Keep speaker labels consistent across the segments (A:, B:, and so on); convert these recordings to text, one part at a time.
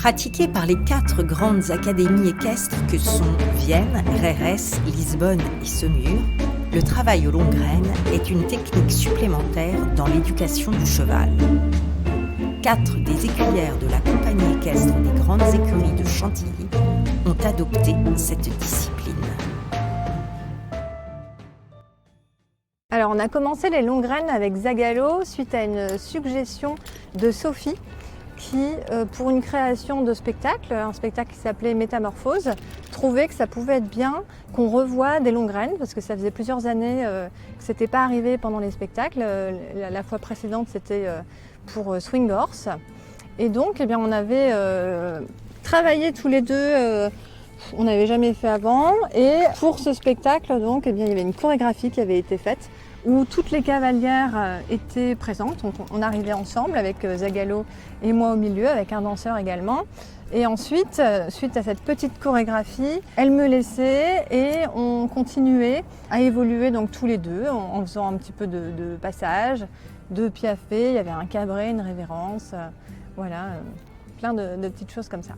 A: Pratiqué par les 4 grandes académies équestres que sont Vienne, Rérès, Lisbonne et Saumur, le travail aux longues graines est une technique supplémentaire dans l'éducation du cheval. 4 des écuyères de la compagnie équestre des grandes écuries de Chantilly ont adopté cette discipline.
B: Alors on a commencé les longues graines avec Zagalo suite à une suggestion de Sophie qui, pour une création de spectacle, un spectacle qui s'appelait Métamorphose, trouvait que ça pouvait être bien qu'on revoie des longues graines parce que ça faisait plusieurs années que ce n'était pas arrivé pendant les spectacles. La fois précédente c'était pour Swing Horse. Et donc eh bien, on avait travaillé tous les deux, on n'avait jamais fait avant. Et pour ce spectacle, donc, eh bien, il y avait une chorégraphie qui avait été faite où toutes les cavalières étaient présentes. Donc, on arrivait ensemble avec Zagalo et moi au milieu, avec un danseur également. Et ensuite, suite à cette petite chorégraphie, elle me laissait et on continuait à évoluer donc, tous les deux en faisant un petit peu de passage, de piaffer. Il y avait un cabré, une révérence, voilà, plein de petites choses comme ça.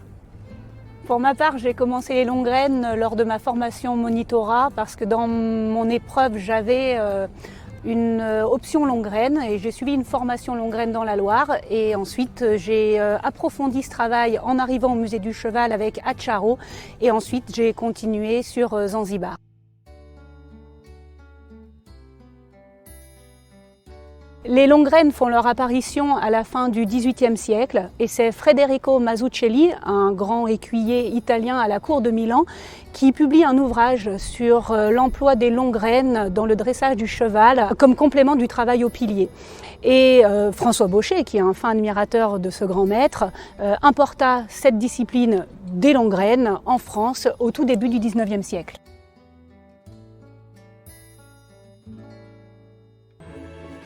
C: Pour ma part, j'ai commencé les longues graines lors de ma formation monitorat parce que dans mon épreuve, j'avais une option longue graine et j'ai suivi une formation longue graine dans la Loire. Et ensuite, j'ai approfondi ce travail en arrivant au musée du cheval avec Acharo et ensuite j'ai continué sur Zanzibar. Les longues graines font leur apparition à la fin du XVIIIe siècle et c'est Federico Mazzucchelli, un grand écuyer italien à la cour de Milan, qui publie un ouvrage sur l'emploi des longues graines dans le dressage du cheval comme complément du travail au pilier. Et François Baucher, qui est un fin admirateur de ce grand maître, importa cette discipline des longues graines en France au tout début du XIXe siècle.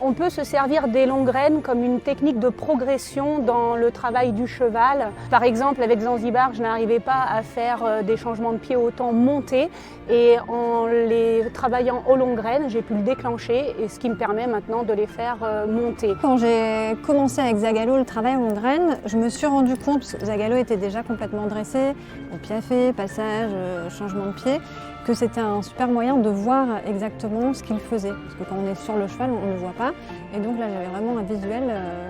C: On peut se servir des longues graines comme une technique de progression dans le travail du cheval. Par exemple, avec Zanzibar, je n'arrivais pas à faire des changements de pied autant montés et en les travaillant aux longues graines, j'ai pu le déclencher et ce qui me permet maintenant de les faire monter.
B: Quand j'ai commencé avec Zagalo le travail aux longues graines, je me suis rendu compte, parce que Zagalo était déjà complètement dressé, piaffé, passage, changement de pied, que c'était un super moyen de voir exactement ce qu'il faisait. Parce que quand on est sur le cheval, on ne le voit pas. Et donc là, j'avais vraiment un visuel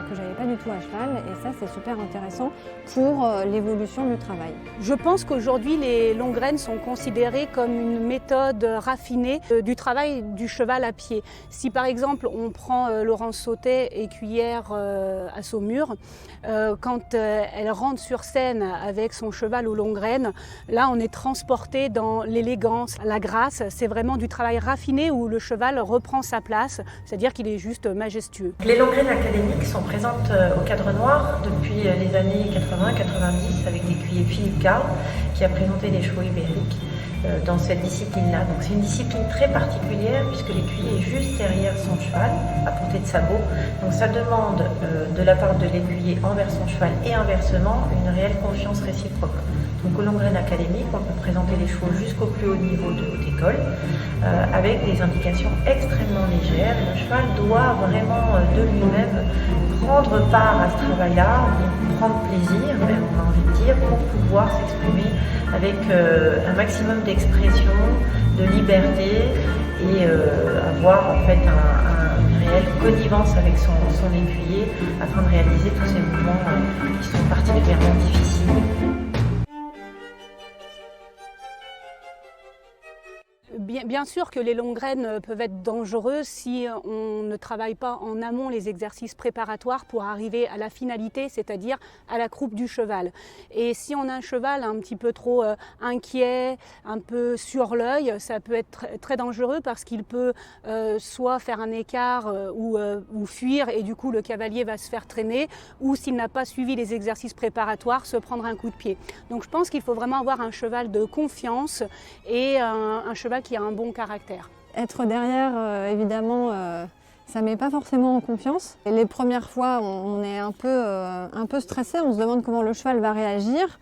B: que j'avais pas du tout à cheval. Et ça, c'est super intéressant pour l'évolution du travail.
C: Je pense qu'aujourd'hui, les longues graines sont considérées comme une méthode raffinée du travail du cheval à pied. Si par exemple, on prend Laurence Sautet, écuyère à Saumur, quand elle rentre sur scène avec son cheval aux longues graines, là, on est transporté dans l'élégance, la grâce. C'est vraiment du travail raffiné où le cheval reprend sa place, c'est-à-dire qu'il est juste majestueux.
D: Les longues graines académiques sont présentes au Cadre Noir depuis les années 80-90 avec l'écuyer Philippe Carl qui a présenté des chevaux ibériques dans cette discipline-là. Donc c'est une discipline très particulière puisque l'écuyer est juste derrière son cheval, à portée de sabot. Donc ça demande de la part de l'écuyer envers son cheval et inversement une réelle confiance réciproque. Donc aux longues graines académiques, on peut présenter les chevaux jusqu'au plus haut niveau de haute école avec des indications extrêmement légères. Le cheval doit vraiment de lui-même prendre part à ce travail-là, prendre plaisir, même, on a envie de dire, pour pouvoir s'exprimer avec un maximum d'expression, de liberté et avoir en fait une réelle connivence avec son écuyer afin de réaliser tous ces mouvements qui sont particulièrement difficiles.
C: Bien sûr que les longues graines peuvent être dangereuses si on ne travaille pas en amont les exercices préparatoires pour arriver à la finalité, c'est-à-dire à la croupe du cheval. Et si on a un cheval un petit peu trop inquiet, un peu sur l'œil, ça peut être très dangereux parce qu'il peut soit faire un écart ou fuir et du coup le cavalier va se faire traîner, ou s'il n'a pas suivi les exercices préparatoires, se prendre un coup de pied. Donc je pense qu'il faut vraiment avoir un cheval de confiance et un cheval qui a un bon caractère.
B: Être derrière, évidemment, ça ne met pas forcément en confiance. Et les premières fois, on est un peu stressé, on se demande comment le cheval va réagir.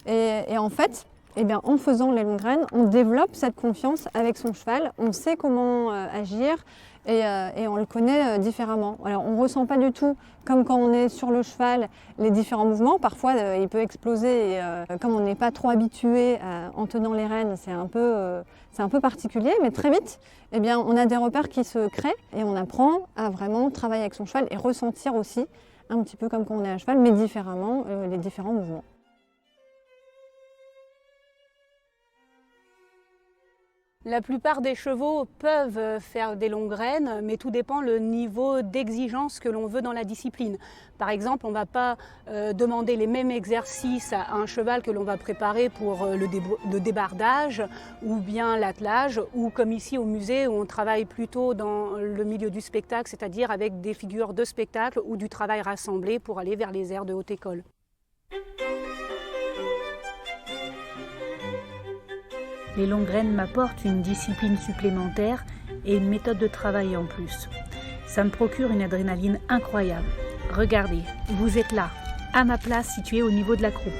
B: Et en fait, eh bien, en faisant les longues graines, on développe cette confiance avec son cheval, on sait comment agir et on le connaît différemment. Alors on ne ressent pas du tout, comme quand on est sur le cheval, les différents mouvements. Parfois il peut exploser et comme on n'est pas trop habitué en tenant les rênes, c'est un peu particulier, mais très vite, eh bien, on a des repères qui se créent et on apprend à vraiment travailler avec son cheval et ressentir aussi, un petit peu comme quand on est à cheval, mais différemment, les différents mouvements.
C: La plupart des chevaux peuvent faire des longues rênes, mais tout dépend le niveau d'exigence que l'on veut dans la discipline. Par exemple, on ne va pas demander les mêmes exercices à un cheval que l'on va préparer pour le débardage ou bien l'attelage, ou comme ici au musée où on travaille plutôt dans le milieu du spectacle, c'est-à-dire avec des figures de spectacle ou du travail rassemblé pour aller vers les aires de haute école.
E: Les longues rênes m'apportent une discipline supplémentaire et une méthode de travail en plus. Ça me procure une adrénaline incroyable. Regardez, vous êtes là, à ma place située au niveau de la croupe.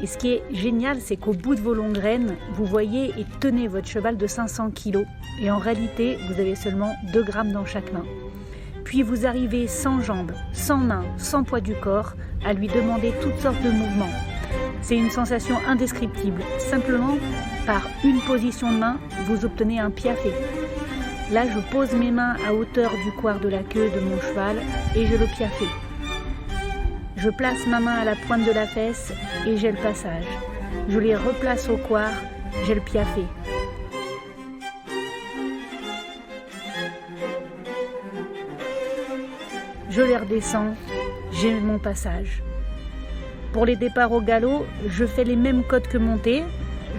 E: Et ce qui est génial, c'est qu'au bout de vos longues rênes, vous voyez et tenez votre cheval de 500 kg. Et en réalité, vous avez seulement 2 grammes dans chaque main. Puis vous arrivez sans jambes, sans mains, sans poids du corps, à lui demander toutes sortes de mouvements. C'est une sensation indescriptible. Simplement, par une position de main, vous obtenez un piaffe. Là, je pose mes mains à hauteur du coir de la queue de mon cheval et je le piaffe. Je place ma main à la pointe de la fesse et j'ai le passage. Je les replace au coir, j'ai le piaffe. Je les redescends, j'ai mon passage. Pour les départs au galop, je fais les mêmes codes que montés.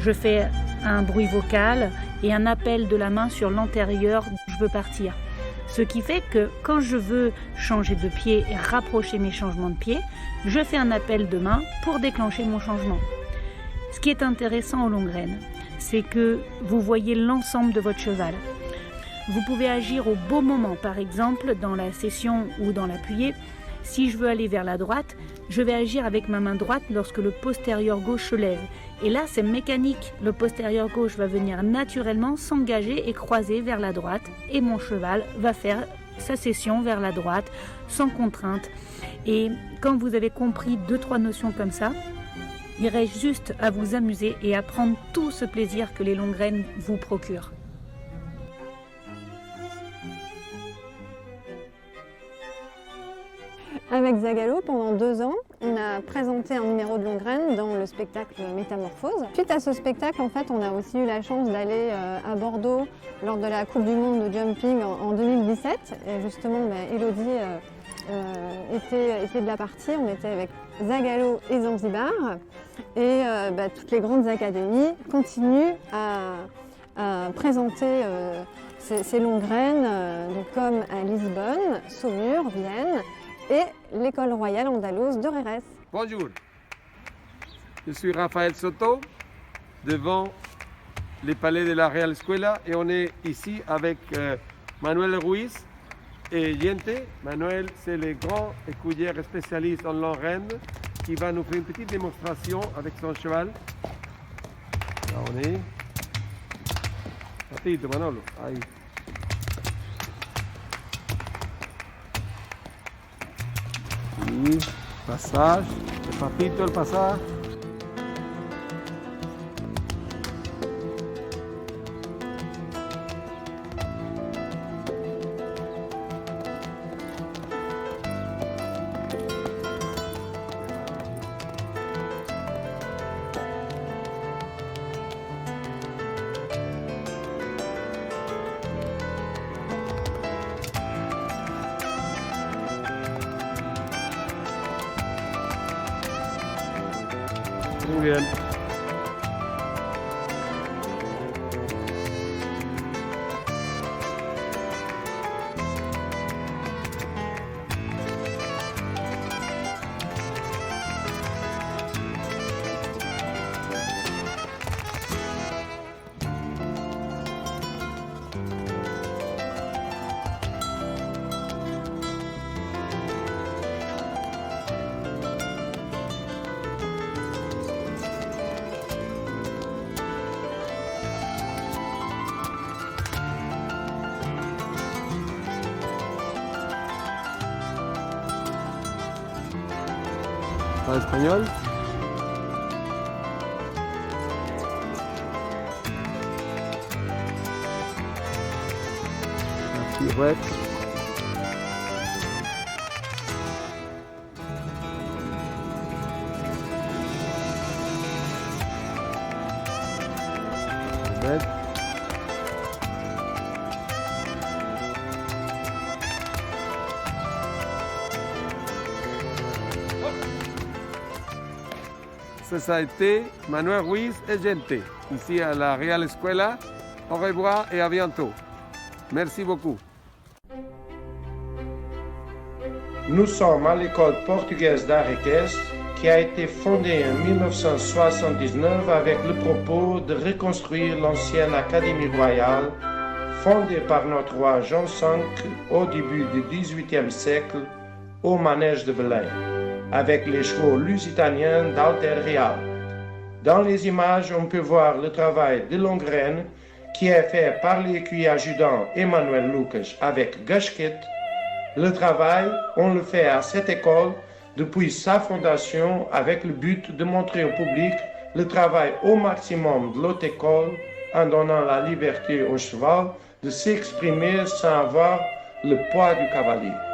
E: Je fais un bruit vocal et un appel de la main sur l'antérieur où je veux partir. Ce qui fait que quand je veux changer de pied et rapprocher mes changements de pied, je fais un appel de main pour déclencher mon changement. Ce qui est intéressant aux longues rênes, c'est que vous voyez l'ensemble de votre cheval. Vous pouvez agir au beau moment, par exemple dans la cession ou dans l'appuyé. Si je veux aller vers la droite, je vais agir avec ma main droite lorsque le postérieur gauche se lève. Et là, c'est mécanique. Le postérieur gauche va venir naturellement s'engager et croiser vers la droite. Et mon cheval va faire sa cession vers la droite, sans contrainte. Et quand vous avez compris 2-3 notions comme ça, il reste juste à vous amuser et à prendre tout ce plaisir que les longues rênes vous procurent.
B: Avec Zagalo, pendant 2 ans, on a présenté un numéro de longue reine dans le spectacle Métamorphose. Suite à ce spectacle, en fait, on a aussi eu la chance d'aller à Bordeaux lors de la Coupe du Monde de jumping en 2017. Et justement, Elodie était de la partie. On était avec Zagalo et Zanzibar. Et toutes les grandes académies continuent à présenter ces longues reines, donc comme à Lisbonne, Saumur, Vienne, et l'école royale andalouse de Rérès.
F: Bonjour, je suis Rafael Soto, devant le palais de la Real Escuela et on est ici avec Manuel Ruiz et Yente. Manuel, c'est le grand écuyère spécialiste en longue reine qui va nous faire une petite démonstration avec son cheval. Là on est. Ratito, Manolo, ahí. Y passage, despacito el passage. Muy bien. en espagnol. La pirouette. Pirouette. Ça a été Manuel Ruiz et Gente, ici à la Real Escuela. Au revoir et à bientôt. Merci beaucoup.
G: Nous sommes à l'école portugaise d'art équestre qui a été fondée en 1979 avec le propos de reconstruire l'ancienne Académie royale fondée par notre roi Jean V au début du XVIIIe siècle au manège de Belém, avec les chevaux lusitaniens d'Alter Real. Dans les images, on peut voir le travail de Longren qui est fait par l'écuyer adjudant Emmanuel Lucas avec Gasquet. Le travail, on le fait à cette école depuis sa fondation avec le but de montrer au public le travail au maximum de l'autre école en donnant la liberté au cheval de s'exprimer sans avoir le poids du cavalier.